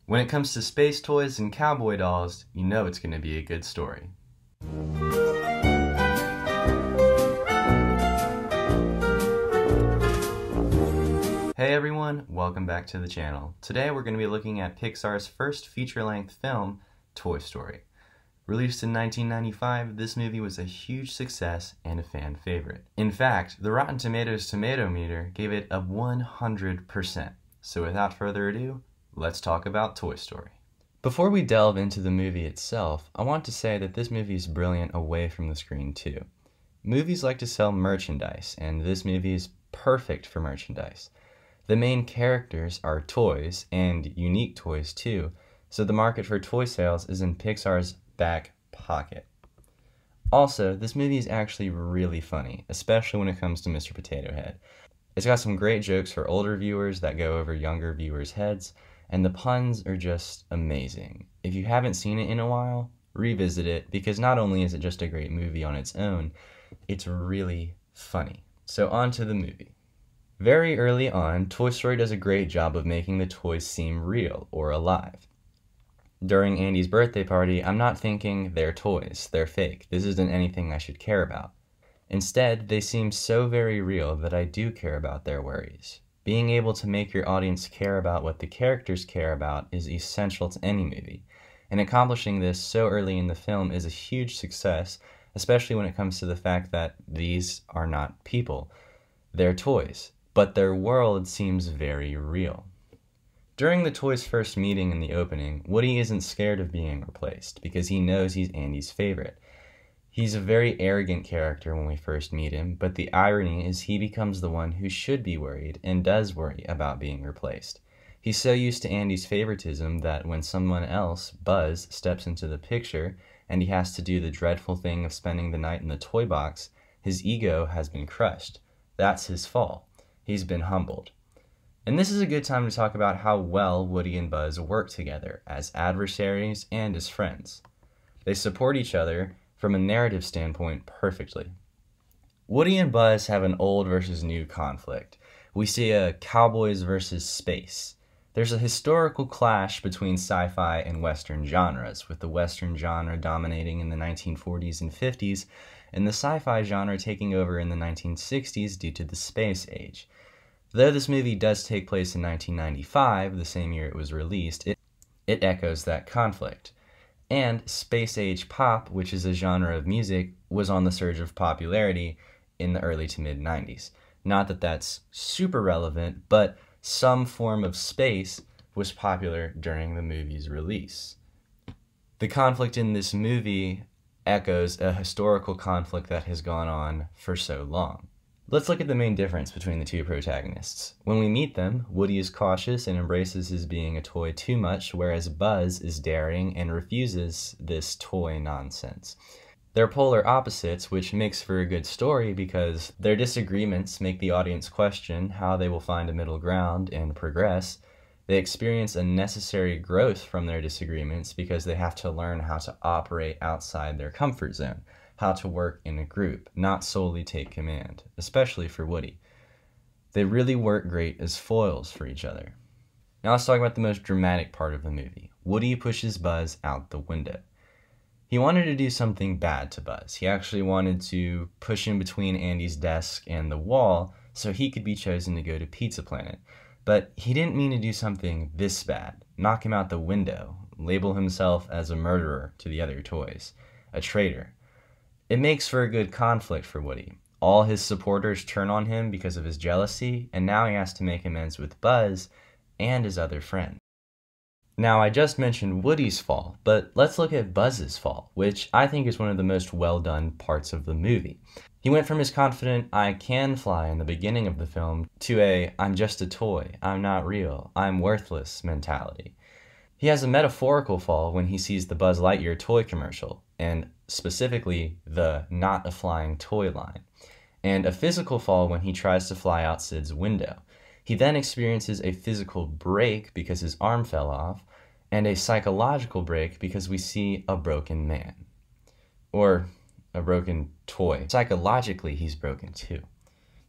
When it comes to space toys and cowboy dolls, you know it's going to be a good story. Hey everyone, welcome back to the channel. Today we're going to be looking at Pixar's first feature-length film, Toy Story. Released in 1995, this movie was a huge success and a fan favorite. In fact, the Rotten Tomatoes tomato meter gave it a 100%. So without further ado, let's talk about Toy Story. Before we delve into the movie itself, I want to say that this movie is brilliant away from the screen too. Movies like to sell merchandise, and this movie is perfect for merchandise. The main characters are toys, and unique toys too, so the market for toy sales is in Pixar's back pocket. Also, this movie is actually really funny, especially when it comes to Mr. Potato Head. It's got some great jokes for older viewers that go over younger viewers' heads, and the puns are just amazing. If you haven't seen it in a while, revisit it, because not only is it just a great movie on its own, it's really funny. So on to the movie. Very early on, Toy Story does a great job of making the toys seem real or alive. During Andy's birthday party, I'm not thinking they're toys, they're fake, this isn't anything I should care about. Instead, they seem so very real that I do care about their worries. Being able to make your audience care about what the characters care about is essential to any movie, and accomplishing this so early in the film is a huge success, especially when it comes to the fact that these are not people. They're toys, but their world seems very real. During the toys' first meeting in the opening, Woody isn't scared of being replaced because he knows he's Andy's favorite. He's a very arrogant character when we first meet him, but the irony is he becomes the one who should be worried and does worry about being replaced. He's so used to Andy's favoritism that when someone else, Buzz, steps into the picture and he has to do the dreadful thing of spending the night in the toy box, his ego has been crushed. That's his fall. He's been humbled. And this is a good time to talk about how well Woody and Buzz work together as adversaries and as friends. They support each other from a narrative standpoint perfectly. Woody and Buzz have an old versus new conflict. We see a cowboys versus space. There's a historical clash between sci-fi and Western genres, with the Western genre dominating in the 1940s and 50s, and the sci-fi genre taking over in the 1960s due to the space age. Though this movie does take place in 1995, the same year it was released, it echoes that conflict. And space age pop, which is a genre of music, was on the surge of popularity in the early to mid-90s. Not that that's super relevant, but some form of space was popular during the movie's release. The conflict in this movie echoes a historical conflict that has gone on for so long. Let's look at the main difference between the two protagonists. When we meet them, Woody is cautious and embraces his being a toy too much, whereas Buzz is daring and refuses this toy nonsense. They're polar opposites, which makes for a good story because their disagreements make the audience question how they will find a middle ground and progress. They experience a necessary growth from their disagreements because they have to learn how to operate outside their comfort zone, how to work in a group, not solely take command, especially for Woody. They really work great as foils for each other. Now let's talk about the most dramatic part of the movie. Woody pushes Buzz out the window. He wanted to do something bad to Buzz. He actually wanted to push him between Andy's desk and the wall so he could be chosen to go to Pizza Planet. But he didn't mean to do something this bad, knock him out the window, label himself as a murderer to the other toys, a traitor. It makes for a good conflict for Woody. All his supporters turn on him because of his jealousy, and now he has to make amends with Buzz and his other friends. Now, I just mentioned Woody's fall, but let's look at Buzz's fall, which I think is one of the most well-done parts of the movie. He went from his confident, I can fly in the beginning of the film, to a, I'm just a toy, I'm not real, I'm worthless mentality. He has a metaphorical fall when he sees the Buzz Lightyear toy commercial, and specifically the not a flying toy line, and a physical fall when he tries to fly out Sid's window. He then experiences a physical break because his arm fell off, and a psychological break because we see a broken man. Or a broken toy. Psychologically, he's broken too.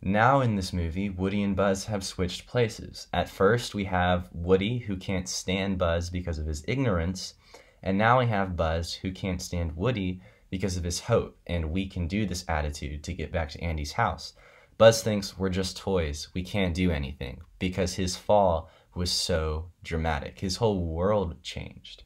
Now in this movie, Woody and Buzz have switched places. At first, we have Woody, who can't stand Buzz because of his ignorance, and now we have Buzz, who can't stand Woody because of his hope, and we can do this attitude to get back to Andy's house. Buzz thinks we're just toys, we can't do anything, because his fall was so dramatic. His whole world changed.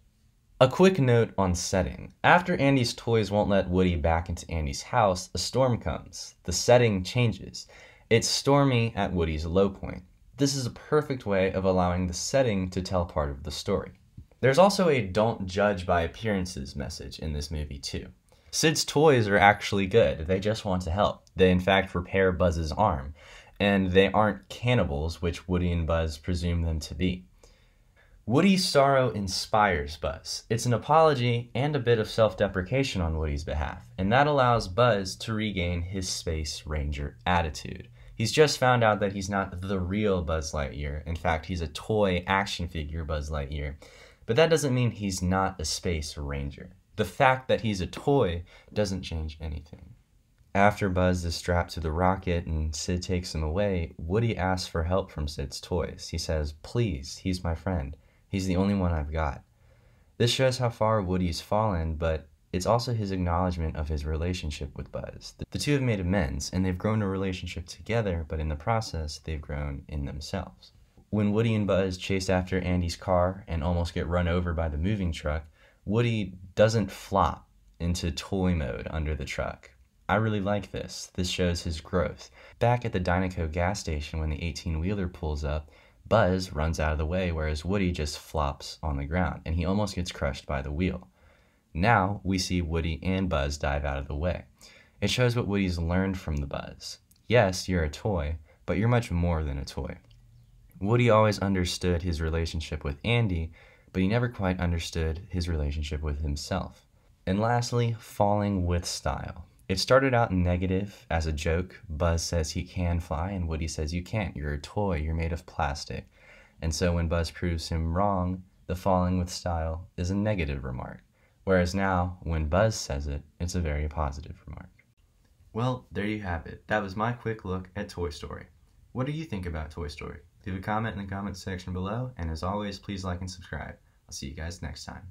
A quick note on setting. After Andy's toys won't let Woody back into Andy's house, a storm comes. The setting changes. It's stormy at Woody's low point. This is a perfect way of allowing the setting to tell part of the story. There's also a don't judge by appearances message in this movie too. Sid's toys are actually good. They just want to help. They in fact repair Buzz's arm. And they aren't cannibals, which Woody and Buzz presume them to be. Woody's sorrow inspires Buzz. It's an apology and a bit of self-deprecation on Woody's behalf, and that allows Buzz to regain his Space Ranger attitude. He's just found out that he's not the real Buzz Lightyear. In fact, he's a toy action figure Buzz Lightyear. But that doesn't mean he's not a Space Ranger. The fact that he's a toy doesn't change anything. After Buzz is strapped to the rocket and Sid takes him away, Woody asks for help from Sid's toys. He says, "Please, he's my friend. He's the only one I've got." This shows how far Woody's fallen, but it's also his acknowledgement of his relationship with Buzz. The two have made amends, and they've grown a relationship together, but in the process, they've grown in themselves. When Woody and Buzz chase after Andy's car and almost get run over by the moving truck, Woody doesn't flop into toy mode under the truck. I really like this. This shows his growth. Back at the Dynaco gas station when the 18-wheeler pulls up, Buzz runs out of the way, whereas Woody just flops on the ground, and he almost gets crushed by the wheel. Now, we see Woody and Buzz dive out of the way. It shows what Woody's learned from the Buzz. Yes, you're a toy, but you're much more than a toy. Woody always understood his relationship with Andy, but he never quite understood his relationship with himself. And lastly, falling with style. It started out negative as a joke. Buzz says he can fly, and Woody says you can't. You're a toy. You're made of plastic. And so when Buzz proves him wrong, the falling with style is a negative remark. Whereas now, when Buzz says it, it's a very positive remark. Well, there you have it. That was my quick look at Toy Story. What do you think about Toy Story? Leave a comment in the comments section below, and as always, please like and subscribe. I'll see you guys next time.